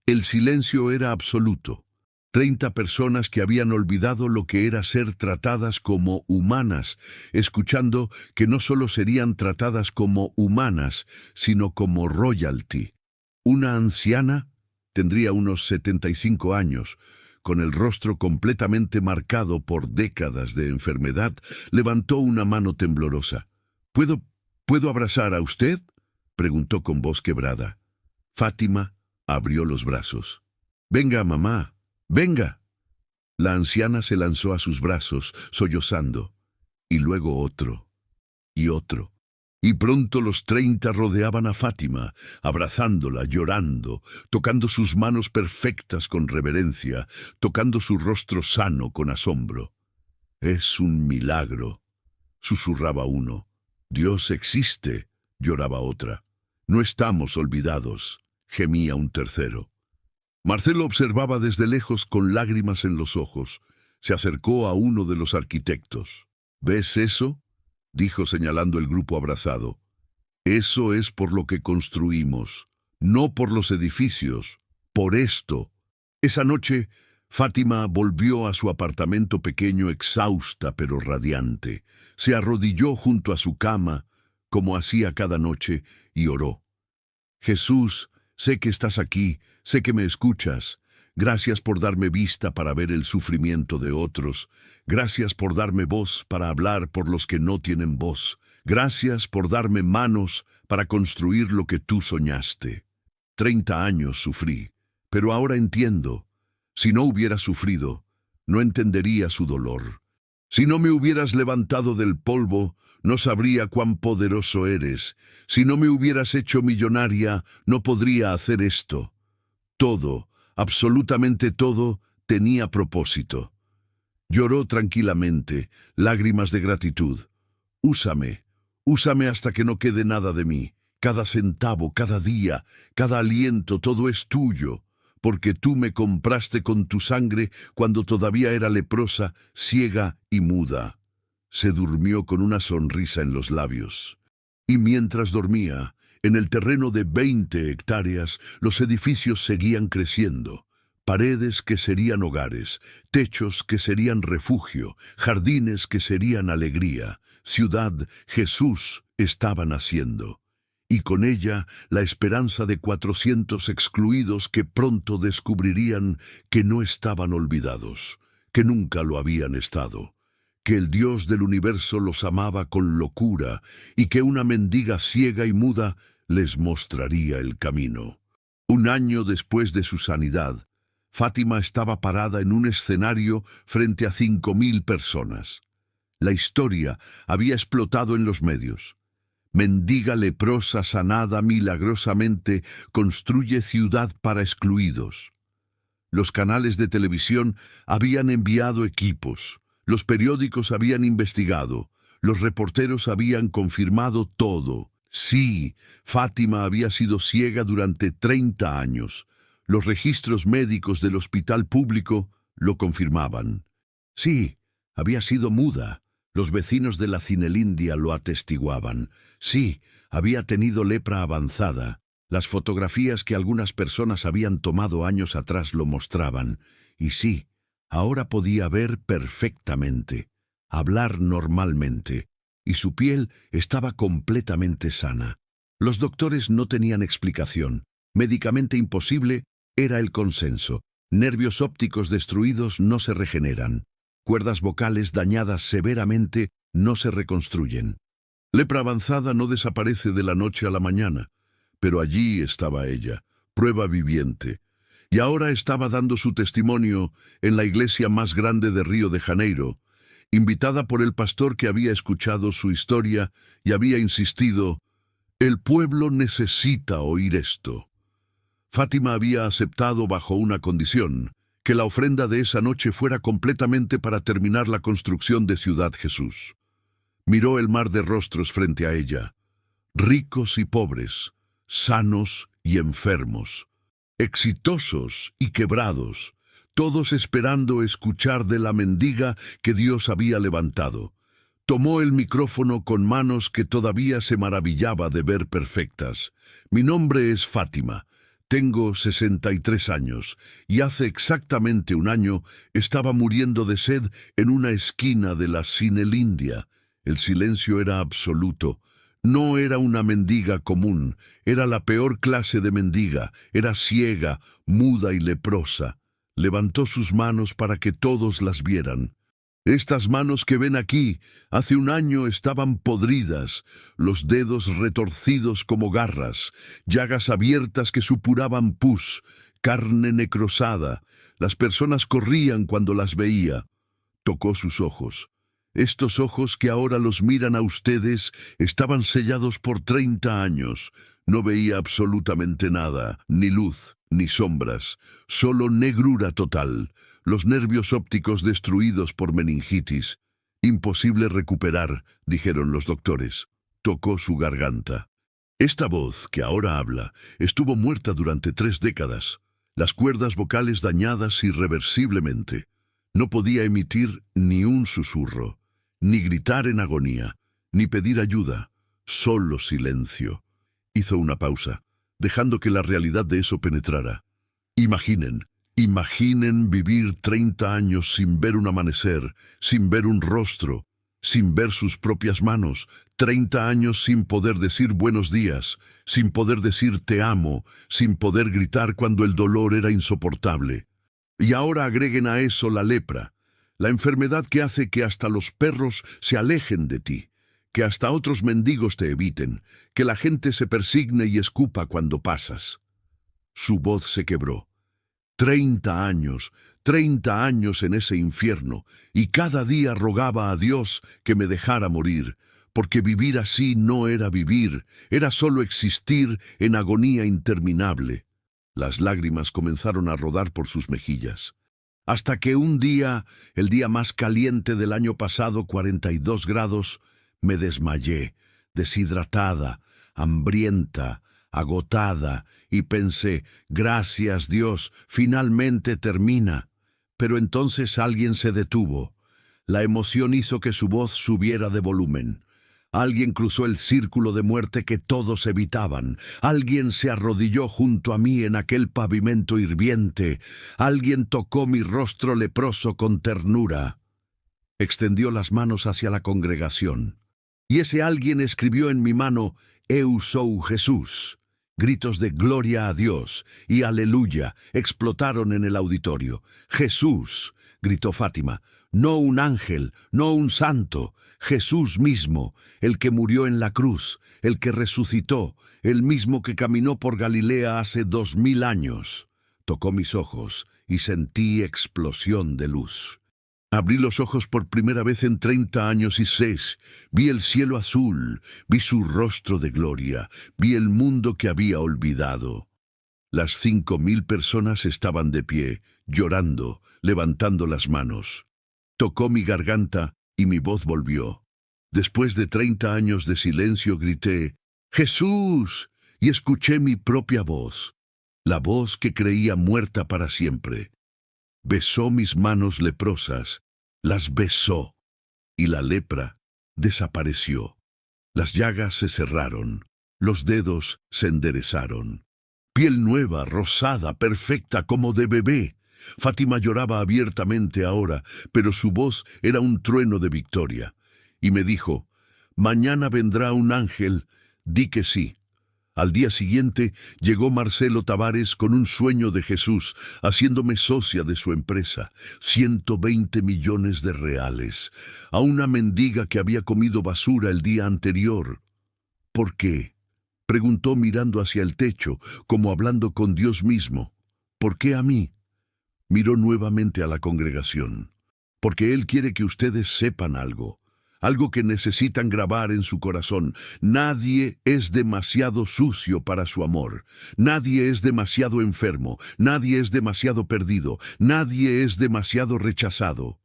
A: El silencio era absoluto. 30 personas que habían olvidado lo que era ser tratadas como humanas, escuchando que no solo serían tratadas como humanas, sino como royalty. Una anciana, tendría unos 75 años, con el rostro completamente marcado por décadas de enfermedad, levantó una mano temblorosa. ¿Puedo abrazar a usted?, preguntó con voz quebrada. Fátima abrió los brazos. «Venga, mamá, venga». La anciana se lanzó a sus brazos, sollozando, y luego otro, y otro. Y pronto los 30 rodeaban a Fátima, abrazándola, llorando, tocando sus manos perfectas con reverencia, tocando su rostro sano con asombro. «Es un milagro», susurraba uno. «Dios existe», lloraba otra. «No estamos olvidados», gemía un tercero. Marcelo observaba desde lejos con lágrimas en los ojos. Se acercó a uno de los arquitectos. «¿Ves eso?», dijo señalando el grupo abrazado. «Eso es por lo que construimos, no por los edificios, por esto». Esa noche, Fátima volvió a su apartamento pequeño exhausta pero radiante. Se arrodilló junto a su cama, como hacía cada noche, y oró. «Jesús, sé que estás aquí, sé que me escuchas. Gracias por darme vista para ver el sufrimiento de otros. Gracias por darme voz para hablar por los que no tienen voz. Gracias por darme manos para construir lo que tú soñaste. 30 años sufrí, pero ahora entiendo. Si no hubiera sufrido, no entendería su dolor. Si no me hubieras levantado del polvo, no sabría cuán poderoso eres. Si no me hubieras hecho millonaria, no podría hacer esto. Todo, absolutamente todo, tenía propósito». Lloró tranquilamente, lágrimas de gratitud. «Úsame, úsame hasta que no quede nada de mí. Cada centavo, cada día, cada aliento, todo es tuyo, porque tú me compraste con tu sangre cuando todavía era leprosa, ciega y muda». Se durmió con una sonrisa en los labios. Y mientras dormía, en el terreno de 20 hectáreas, los edificios seguían creciendo. Paredes que serían hogares, techos que serían refugio, jardines que serían alegría. Ciudad Jesús estaba naciendo. Y con ella la esperanza de 400 excluidos que pronto descubrirían que no estaban olvidados, que nunca lo habían estado, que el Dios del universo los amaba con locura y que una mendiga ciega y muda les mostraría el camino. Un año después de su sanidad, Fátima estaba parada en un escenario frente a 5.000 personas. La historia había explotado en los medios. Mendiga leprosa sanada milagrosamente construye ciudad para excluidos. Los canales de televisión habían enviado equipos, los periódicos habían investigado, los reporteros habían confirmado todo. Sí, Fátima había sido ciega durante 30 años. Los registros médicos del hospital público lo confirmaban. Sí, había sido muda. Los vecinos de la Cinelindia lo atestiguaban. Sí, había tenido lepra avanzada. Las fotografías que algunas personas habían tomado años atrás lo mostraban. Y sí, ahora podía ver perfectamente, hablar normalmente, y su piel estaba completamente sana. Los doctores no tenían explicación. Médicamente imposible era el consenso. Nervios ópticos destruidos no se regeneran. Cuerdas vocales dañadas severamente no se reconstruyen. Lepra avanzada no desaparece de la noche a la mañana, pero allí estaba ella, prueba viviente, y ahora estaba dando su testimonio en la iglesia más grande de Río de Janeiro, invitada por el pastor que había escuchado su historia y había insistido: «El pueblo necesita oír esto». Fátima había aceptado bajo una condición: que la ofrenda de esa noche fuera completamente para terminar la construcción de Ciudad Jesús. Miró el mar de rostros frente a ella, ricos y pobres, sanos y enfermos, exitosos y quebrados, todos esperando escuchar de la mendiga que Dios había levantado. Tomó el micrófono con manos que todavía se maravillaba de ver perfectas. «Mi nombre es Fátima. Tengo 63 años y hace exactamente un año estaba muriendo de sed en una esquina de la Cinelindia». El silencio era absoluto. No era una mendiga común, era la peor clase de mendiga, era ciega, muda y leprosa. Levantó sus manos para que todos las vieran. «Estas manos que ven aquí, hace un año estaban podridas, los dedos retorcidos como garras, llagas abiertas que supuraban pus, carne necrosada. Las personas corrían cuando las veía». Tocó sus ojos. Estos ojos que ahora los miran a ustedes estaban sellados por 30 años. No veía absolutamente nada, ni luz, ni sombras, solo negrura total. Los nervios ópticos destruidos por meningitis. «Imposible recuperar», dijeron los doctores. Tocó su garganta. Esta voz, que ahora habla, estuvo muerta durante 3 décadas. Las cuerdas vocales dañadas irreversiblemente. No podía emitir ni un susurro, ni gritar en agonía, ni pedir ayuda. Solo silencio. Hizo una pausa, dejando que la realidad de eso penetrara. Imaginen vivir 30 años sin ver un amanecer, sin ver un rostro, sin ver sus propias manos, 30 años sin poder decir buenos días, sin poder decir te amo, sin poder gritar cuando el dolor era insoportable. Y ahora agreguen a eso la lepra, la enfermedad que hace que hasta los perros se alejen de ti, que hasta otros mendigos te eviten, que la gente se persigne y escupa cuando pasas. Su voz se quebró. 30 años en ese infierno, y cada día rogaba a Dios que me dejara morir, porque vivir así no era vivir, era solo existir en agonía interminable. Las lágrimas comenzaron a rodar por sus mejillas. Hasta que un día, el día más caliente del año pasado, 42 grados, me desmayé, deshidratada, hambrienta, agotada, y pensé: gracias Dios, finalmente termina. Pero entonces alguien se detuvo. La emoción hizo que su voz subiera de volumen. Alguien cruzó el círculo de muerte que todos evitaban. Alguien se arrodilló junto a mí en aquel pavimento hirviente. Alguien tocó mi rostro leproso con ternura. Extendió las manos hacia la congregación. Y ese alguien escribió en mi mano: «Eu sou Jesús». Gritos de gloria a Dios y aleluya explotaron en el auditorio. «Jesús», gritó Fátima, no un ángel, no un santo, Jesús mismo, el que murió en la cruz, el que resucitó, el mismo que caminó por Galilea hace 2000 años. Tocó mis ojos y sentí explosión de luz. Abrí los ojos por primera vez en 30 años y 6. Vi el cielo azul, vi su rostro de gloria, vi el mundo que había olvidado. Las 5000 personas estaban de pie, llorando, levantando las manos. Tocó mi garganta y mi voz volvió. Después de 30 años de silencio grité, ¡Jesús! Y escuché mi propia voz, la voz que creía muerta para siempre. Besó mis manos leprosas, las besó, y la lepra desapareció. Las llagas se cerraron, los dedos se enderezaron. Piel nueva, rosada, perfecta como de bebé. Fátima lloraba abiertamente ahora, pero su voz era un trueno de victoria. Y me dijo, mañana vendrá un ángel, di que sí. Al día siguiente llegó Marcelo Tavares con un sueño de Jesús, haciéndome socia de su empresa, 120 millones de reales, a una mendiga que había comido basura el día anterior. ¿Por qué? Preguntó mirando hacia el techo, como hablando con Dios mismo. ¿Por qué a mí? Miró nuevamente a la congregación. Porque Él quiere que ustedes sepan algo que necesitan grabar en su corazón. Nadie es demasiado sucio para su amor. Nadie es demasiado enfermo. Nadie es demasiado perdido. Nadie es demasiado rechazado.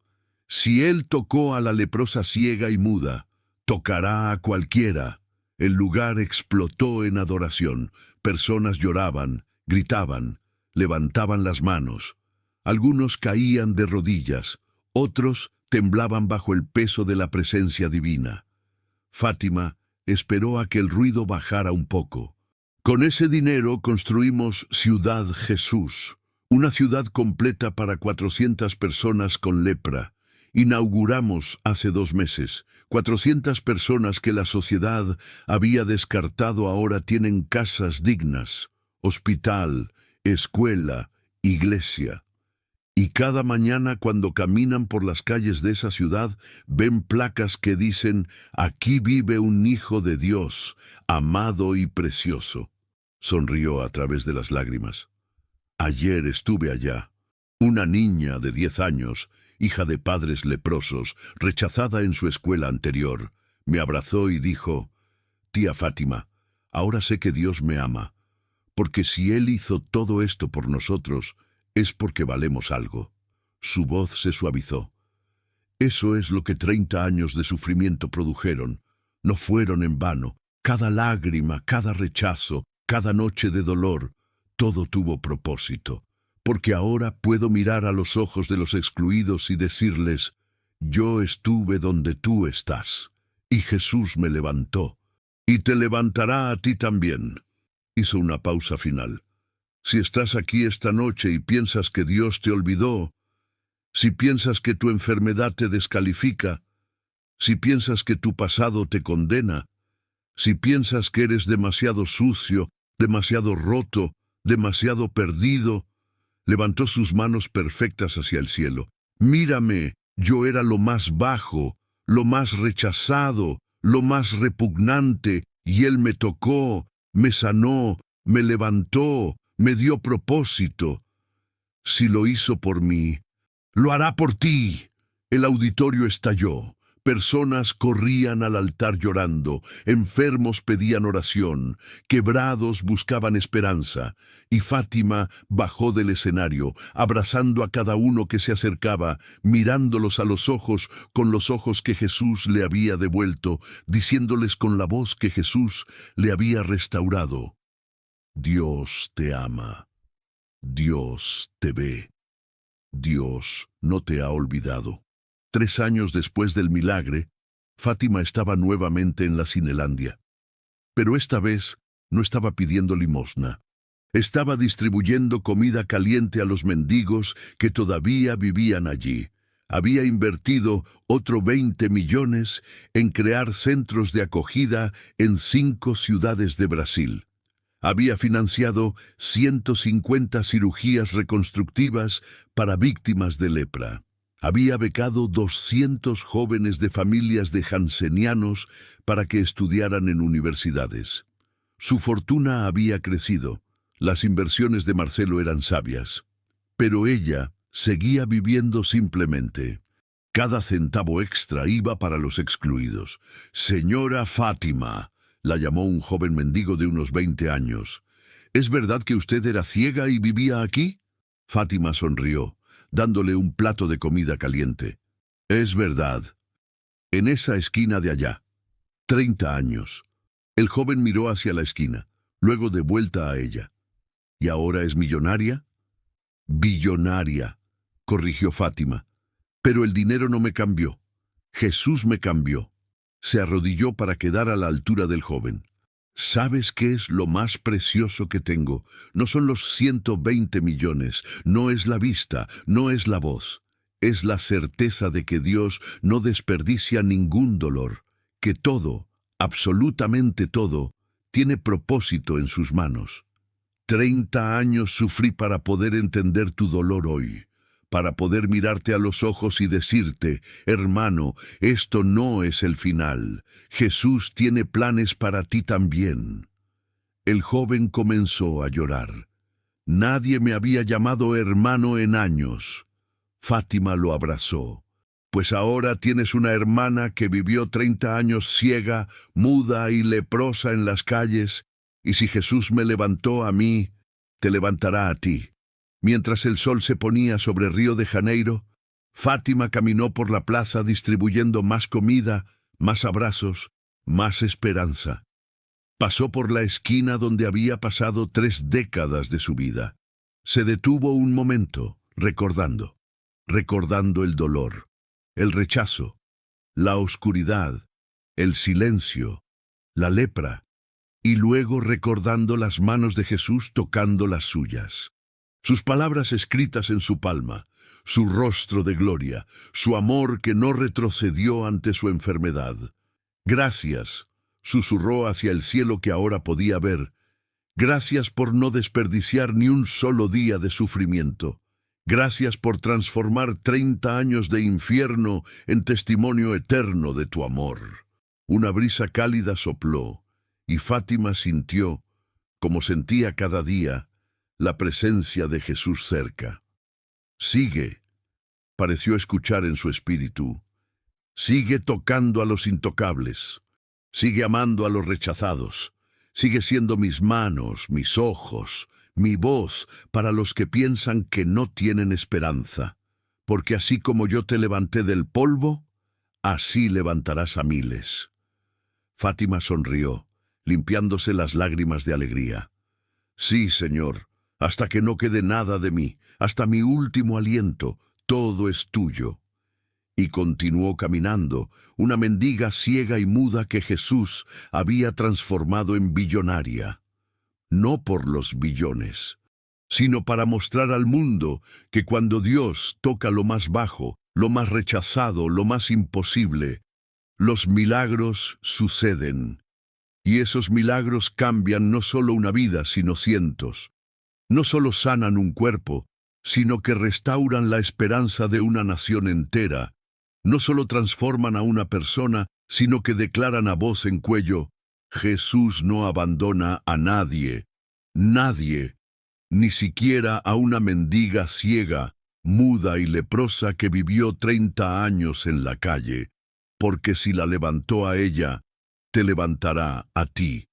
A: Si Él tocó a la leprosa ciega y muda, tocará a cualquiera. El lugar explotó en adoración. Personas lloraban, gritaban, levantaban las manos. Algunos caían de rodillas, otros temblaban bajo el peso de la presencia divina. Fátima esperó a que el ruido bajara un poco. Con ese dinero construimos Ciudad Jesús, una ciudad completa para 400 personas con lepra. Inauguramos hace 2 meses. 400 personas que la sociedad había descartado ahora tienen casas dignas, hospital, escuela, iglesia. Y cada mañana cuando caminan por las calles de esa ciudad, ven placas que dicen, aquí vive un hijo de Dios, amado y precioso. Sonrió a través de las lágrimas. Ayer estuve allá. Una niña de 10 años, hija de padres leprosos, rechazada en su escuela anterior, me abrazó y dijo, tía Fátima, ahora sé que Dios me ama, porque si Él hizo todo esto por nosotros, es porque valemos algo. Su voz se suavizó. Eso es lo que 30 años de sufrimiento produjeron. No fueron en vano. Cada lágrima, cada rechazo, cada noche de dolor, todo tuvo propósito. Porque ahora puedo mirar a los ojos de los excluidos y decirles, yo estuve donde tú estás, y Jesús me levantó, y te levantará a ti también. Hizo una pausa final. Si estás aquí esta noche y piensas que Dios te olvidó, si piensas que tu enfermedad te descalifica, si piensas que tu pasado te condena, si piensas que eres demasiado sucio, demasiado roto, demasiado perdido, levantó sus manos perfectas hacia el cielo. Mírame, yo era lo más bajo, lo más rechazado, lo más repugnante, y Él me tocó, me sanó, me levantó, me dio propósito. Si lo hizo por mí, lo hará por ti. El auditorio estalló. Personas corrían al altar llorando, enfermos pedían oración, quebrados buscaban esperanza, y Fátima bajó del escenario, abrazando a cada uno que se acercaba, mirándolos a los ojos con los ojos que Jesús le había devuelto, diciéndoles con la voz que Jesús le había restaurado. Dios te ama, Dios te ve, Dios no te ha olvidado. 3 años después del milagro, Fátima estaba nuevamente en la Cinelandia. Pero esta vez no estaba pidiendo limosna. Estaba distribuyendo comida caliente a los mendigos que todavía vivían allí. Había invertido otro 20 millones en crear centros de acogida en 5 ciudades de Brasil. Había financiado 150 cirugías reconstructivas para víctimas de lepra. Había becado 200 jóvenes de familias de jansenianos para que estudiaran en universidades. Su fortuna había crecido. Las inversiones de Marcelo eran sabias. Pero ella seguía viviendo simplemente. Cada centavo extra iba para los excluidos. «Señora Fátima», la llamó un joven mendigo de unos 20 años. «¿Es verdad que usted era ciega y vivía aquí?» Fátima sonrió, dándole un plato de comida caliente. «Es verdad. En esa esquina de allá. 30 años». El joven miró hacia la esquina, luego de vuelta a ella. «¿Y ahora es millonaria?» «Billonaria», corrigió Fátima. «Pero el dinero no me cambió. Jesús me cambió». Se arrodilló para quedar a la altura del joven. «¿Sabes qué es lo más precioso que tengo? No son los 120 millones, no es la vista, no es la voz. Es la certeza de que Dios no desperdicia ningún dolor, que todo, absolutamente todo, tiene propósito en sus manos. 30 años sufrí para poder entender tu dolor hoy, para poder mirarte a los ojos y decirte, hermano, esto no es el final. Jesús tiene planes para ti también». El joven comenzó a llorar. «Nadie me había llamado hermano en años». Fátima lo abrazó. «Pues ahora tienes una hermana que vivió 30 años ciega, muda y leprosa en las calles, y si Jesús me levantó a mí, te levantará a ti». Mientras el sol se ponía sobre Río de Janeiro, Fátima caminó por la plaza distribuyendo más comida, más abrazos, más esperanza. Pasó por la esquina donde había pasado 3 décadas de su vida. Se detuvo un momento, recordando el dolor, el rechazo, la oscuridad, el silencio, la lepra, y luego recordando las manos de Jesús tocando las suyas. Sus palabras escritas en su palma, su rostro de gloria, su amor que no retrocedió ante su enfermedad. «Gracias», susurró hacia el cielo que ahora podía ver. «Gracias por no desperdiciar ni un solo día de sufrimiento. Gracias por transformar 30 años de infierno en testimonio eterno de tu amor». Una brisa cálida sopló, y Fátima sintió, como sentía cada día, la presencia de Jesús cerca. «Sigue», pareció escuchar en su espíritu. «Sigue tocando a los intocables. Sigue amando a los rechazados. Sigue siendo mis manos, mis ojos, mi voz para los que piensan que no tienen esperanza. Porque así como yo te levanté del polvo, así levantarás a miles». Fátima sonrió, limpiándose las lágrimas de alegría. «Sí, Señor. Hasta que no quede nada de mí, hasta mi último aliento, todo es tuyo». Y continuó caminando, una mendiga ciega y muda que Jesús había transformado en billonaria. No por los billones, sino para mostrar al mundo que cuando Dios toca lo más bajo, lo más rechazado, lo más imposible, los milagros suceden. Y esos milagros cambian no solo una vida, sino cientos. No solo sanan un cuerpo, sino que restauran la esperanza de una nación entera. No solo transforman a una persona, sino que declaran a voz en cuello, Jesús no abandona a nadie, nadie, ni siquiera a una mendiga ciega, muda y leprosa que vivió 30 años en la calle, porque si la levantó a ella, te levantará a ti.